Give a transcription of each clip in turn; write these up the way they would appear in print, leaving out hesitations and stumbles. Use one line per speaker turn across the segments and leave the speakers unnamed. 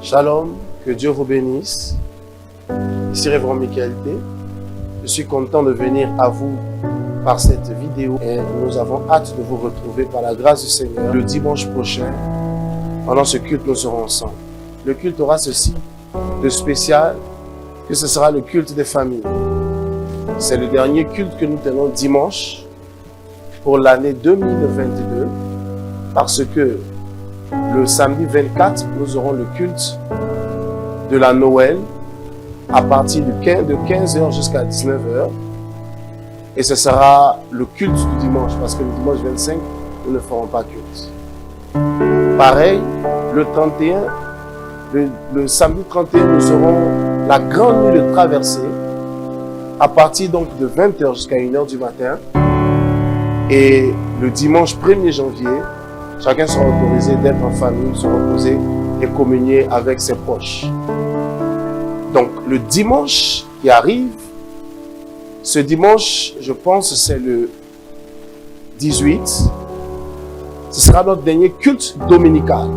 Shalom, que Dieu vous bénisse. Ici Révérend Michael T. Je suis content de venir à vous par cette vidéo et nous avons hâte de vous retrouver par la grâce du Seigneur le dimanche prochain. Pendant ce culte, nous serons ensemble. Le culte aura ceci de spécial, que ce sera le culte des familles. C'est le dernier culte que nous tenons dimanche pour l'année 2022 parce que le samedi 24, nous aurons le culte de la Noël à partir de 15h jusqu'à 19h. Et ce sera le culte du dimanche, parce que le dimanche 25, nous ne ferons pas culte. Pareil, le 31, le samedi 31, nous aurons la grande nuit de traversée à partir donc de 20h jusqu'à 1h du matin. Et le dimanche 1er janvier, chacun sera autorisé d'être en famille, se reposer et communier avec ses proches. Donc, le dimanche qui arrive, ce dimanche, je pense, c'est le 18. Ce sera notre dernier culte dominical.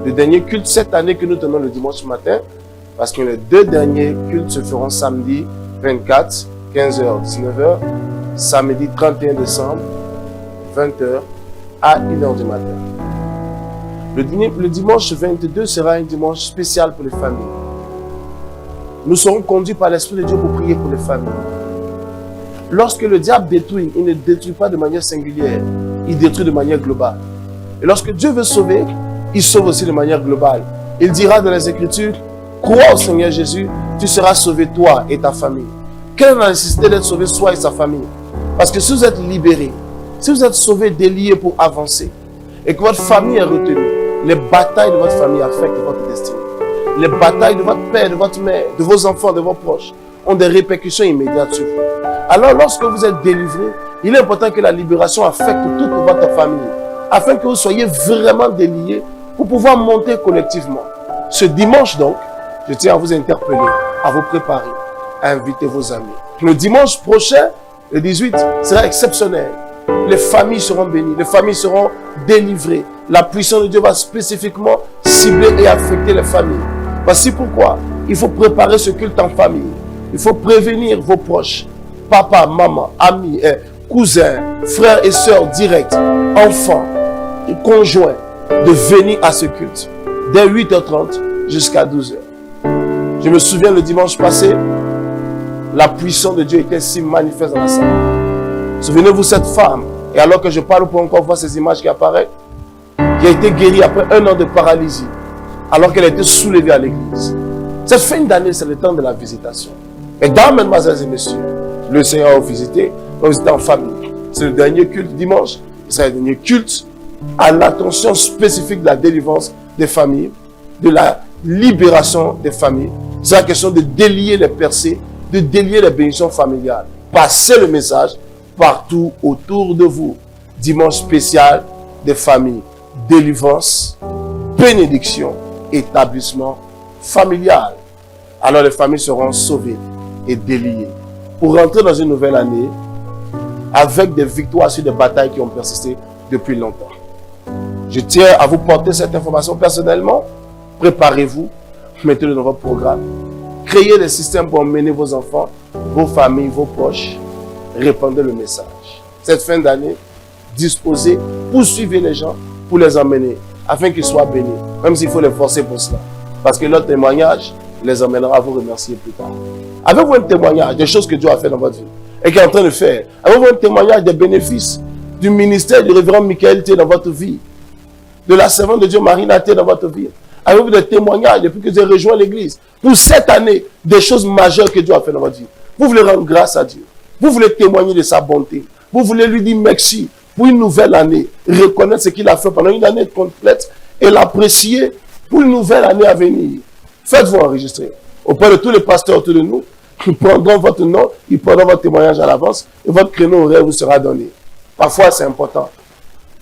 Le dernier culte cette année que nous tenons le dimanche matin, parce que les deux derniers cultes se feront samedi 24, 15h, 19h, samedi 31 décembre, 20h, à 1h du matin. Le dimanche 22 sera un dimanche spécial pour les familles. Nous serons conduits par l'Esprit de Dieu pour prier pour les familles. Lorsque le diable détruit, il ne détruit pas de manière singulière, il détruit de manière globale. Et lorsque Dieu veut sauver, il sauve aussi de manière globale. Il dira dans les Écritures, crois au Seigneur Jésus, tu seras sauvé toi et ta famille. Quelle est la nécessité d'être sauvé soi et sa famille? Parce que si vous êtes libérés, si vous êtes sauvés, déliés pour avancer, et que votre famille est retenue, les batailles de votre famille affectent votre destinée. Les batailles de votre père, de votre mère, de vos enfants, de vos proches, ont des répercussions immédiates sur vous. Alors, lorsque vous êtes délivrés, il est important que la libération affecte toute votre famille, afin que vous soyez vraiment déliés pour pouvoir monter collectivement. Ce dimanche donc, je tiens à vous interpeller, à vous préparer, à inviter vos amis. Le dimanche prochain, le 18, sera exceptionnel. Les familles seront bénies, les familles seront délivrées. La puissance de Dieu va spécifiquement cibler et affecter les familles. Voici pourquoi il faut préparer ce culte en famille. Il faut prévenir vos proches, papa, maman, amis, cousins, frères et sœurs directs, enfants et conjoints, de venir à ce culte dès 8h30 jusqu'à 12h. Je me souviens le dimanche passé, la puissance de Dieu était si manifeste dans la salle. Souvenez-vous cette femme, et alors que je parle pour encore voir ces images qui apparaissent, qui a été guérie après 1 an de paralysie, alors qu'elle a été soulevée à l'église. Cette fin d'année, c'est le temps de la visitation. Mesdames, mesdemoiselles et messieurs, le Seigneur va vous visiter en famille. C'est le dernier culte dimanche, c'est le dernier culte à l'attention spécifique de la délivrance des familles, de la libération des familles. C'est la question de délier les percées, de délier les bénédictions familiales. Passez le message partout autour de vous. Dimanche spécial des familles. Délivrance, bénédiction, établissement familial. Alors les familles seront sauvées et déliées pour rentrer dans une nouvelle année avec des victoires sur des batailles qui ont persisté depuis longtemps. Je tiens à vous porter cette information personnellement. Préparez-vous, mettez-le dans votre programme. Créez des systèmes pour emmener vos enfants, vos familles, vos proches. Répandez le message. Cette fin d'année, disposez, poursuivez les gens pour les emmener, afin qu'ils soient bénis, même s'il faut les forcer pour cela. Parce que leur témoignage les emmènera à vous remercier plus tard. Avez-vous un témoignage des choses que Dieu a fait dans votre vie et qu'il est en train de faire? Avez-vous un témoignage des bénéfices du ministère du révérend Michael T dans votre vie, de la servante de Dieu Marina T dans votre vie? Avez-vous des témoignages depuis que vous avez rejoint l'église pour cette année, des choses majeures que Dieu a fait dans votre vie? Vous voulez rendre grâce à Dieu. Vous voulez témoigner de sa bonté. Vous voulez lui dire merci pour une nouvelle année. Reconnaître ce qu'il a fait pendant une année complète et l'apprécier pour une nouvelle année à venir. Faites-vous enregistrer auprès de tous les pasteurs autour de nous. Ils prendront votre nom, ils prendront votre témoignage à l'avance et votre créneau horaire vous sera donné. Parfois, c'est important.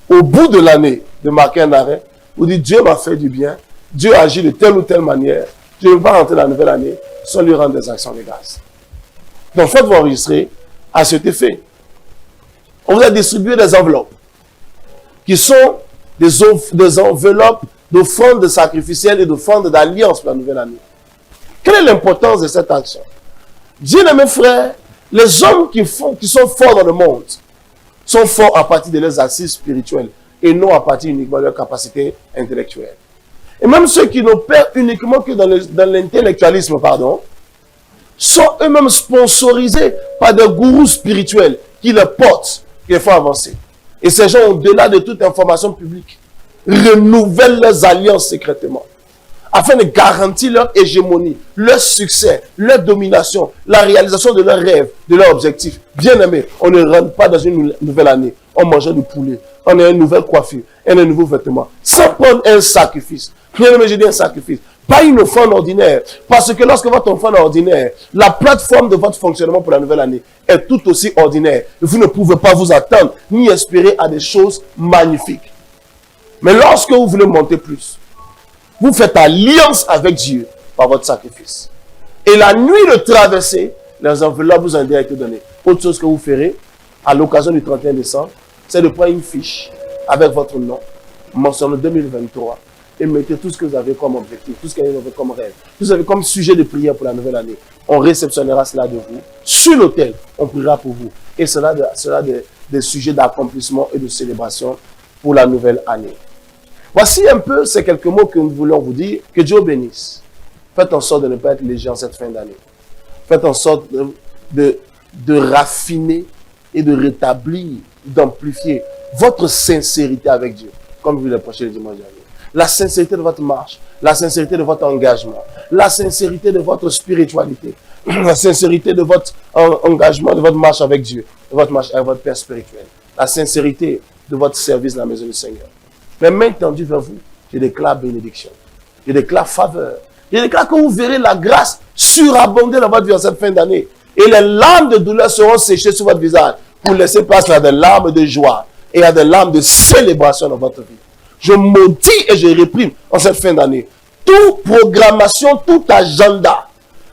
Au bout de l'année, de marquer un arrêt, vous dites Dieu m'a fait du bien, Dieu agit de telle ou telle manière. Je ne veux pas rentrer dans la nouvelle année sans lui rendre des actions de grâce. Donc, faites-vous enregistrer à cet effet. On vous a distribué des enveloppes qui sont des enveloppes d'offrande sacrificielle et d'offrande d'alliance pour la nouvelle année. Quelle est l'importance de cette action? Bien-aimés frères, les hommes qui sont forts dans le monde sont forts à partir de leurs assises spirituelles et non à partir uniquement de leurs capacités intellectuelles. Et même ceux qui n'opèrent uniquement que dans l'intellectualisme, sont eux-mêmes sponsorisés par des gourous spirituels qui les portent, qui les font avancer. Et ces gens, au-delà de toute information publique, renouvellent leurs alliances secrètement, afin de garantir leur hégémonie, leur succès, leur domination, la réalisation de leurs rêves, de leurs objectifs. Bien aimé, on ne rentre pas dans une nouvelle année en mangeant du poulet, on a une nouvelle coiffure, un nouveau vêtement, sans prendre un sacrifice. Bien aimé, j'ai dit un sacrifice. Pas une offrande ordinaire. Parce que lorsque votre offrande est ordinaire, la plateforme de votre fonctionnement pour la nouvelle année est tout aussi ordinaire. Vous ne pouvez pas vous attendre ni espérer à des choses magnifiques. Mais lorsque vous voulez monter plus, vous faites alliance avec Dieu par votre sacrifice. Et la nuit de traversée, les enveloppes vous ont déjà été données. Autre chose que vous ferez à l'occasion du 31 décembre, c'est de prendre une fiche avec votre nom, mentionnant 2023, et mettez tout ce que vous avez comme objectif, tout ce que vous avez comme rêve, tout ce que vous avez comme sujet de prière pour la nouvelle année. On réceptionnera cela de vous. Sur l'autel, on priera pour vous. Et cela sera des sujets d'accomplissement et de célébration pour la nouvelle année. Voici un peu ces quelques mots que nous voulons vous dire. Que Dieu bénisse. Faites en sorte de ne pas être léger en cette fin d'année. Faites en sorte de raffiner et de rétablir, d'amplifier votre sincérité avec Dieu, comme vous l'avez prêché le dimanche dernier. La sincérité de votre marche, la sincérité de votre engagement, la sincérité de votre spiritualité, la sincérité de votre engagement, de votre marche avec Dieu, de votre marche avec votre Père spirituel, la sincérité de votre service dans la maison du Seigneur. Mais main tendue vers vous, je déclare bénédiction, je déclare faveur, je déclare que vous verrez la grâce surabonder dans votre vie en cette fin d'année. Et les larmes de douleur seront séchées sur votre visage pour laisser place à des larmes de joie et à des larmes de célébration dans votre vie. Je maudis et je réprime en cette fin d'année toute programmation, tout agenda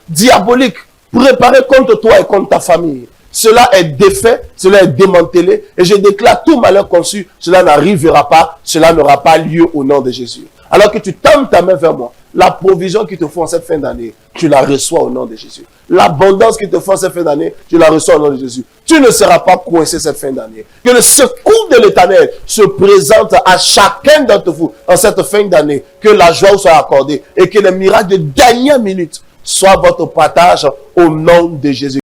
diabolique préparé contre toi et contre ta famille. Cela est défait, cela est démantelé et je déclare tout malheur conçu, cela n'arrivera pas, cela n'aura pas lieu au nom de Jésus. Alors que tu tends ta main vers moi, la provision qu'il te faut en cette fin d'année, tu la reçois au nom de Jésus. L'abondance qu'il te faut en cette fin d'année, tu la reçois au nom de Jésus. Tu ne seras pas coincé cette fin d'année. Que le secours de l'Éternel se présente à chacun d'entre vous en cette fin d'année. Que la joie vous soit accordée et que les miracles de dernière minute soient votre partage au nom de Jésus.